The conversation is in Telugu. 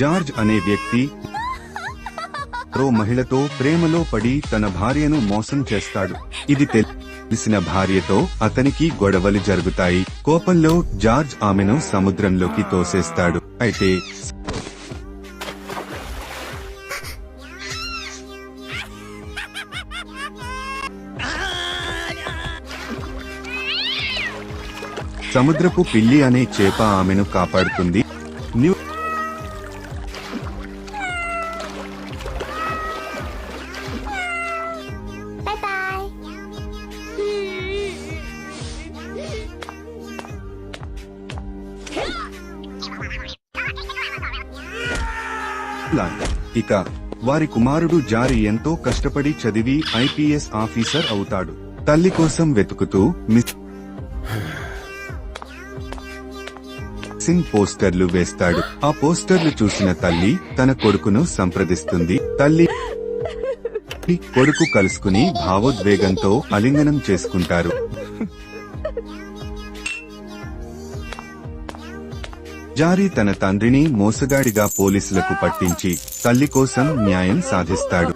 జార్జ్ అనే వ్యక్తి మరో మహిళతో ప్రేమలో పడి తన భార్యను మోసం చేస్తాడు. ఇది తెలిసిన భార్యతో అతనికి గొడవలు జరుగుతాయి. కోపంలో జార్జ్ ఆమెను సముద్రంలోకి తోసేస్తాడు. అయితే సముద్రపు పిల్లి అనే చేప ఆమెను కాపాడుతుంది. ఇక వారి కుమారుడు జారీ ఎంతో కష్టపడి చదివి ఐపీఎస్ ఆఫీసర్ అవుతాడు. తల్లి కోసం వెతుకుతూ మిస్సింగ్ పోస్టర్లు వేస్తాడు. ఆ పోస్టర్లు చూసిన తల్లి తన కొడుకును సంప్రదిస్తుంది. తల్లి కొడుకు కలుసుకుని భావోద్వేగంతో ఆలింగనం చేసుకుంటారు. జారీ తన తండ్రిని మోసగాడిగా పోలీసులకు పట్టించి తల్లి కోసం న్యాయం సాధిస్తాడు.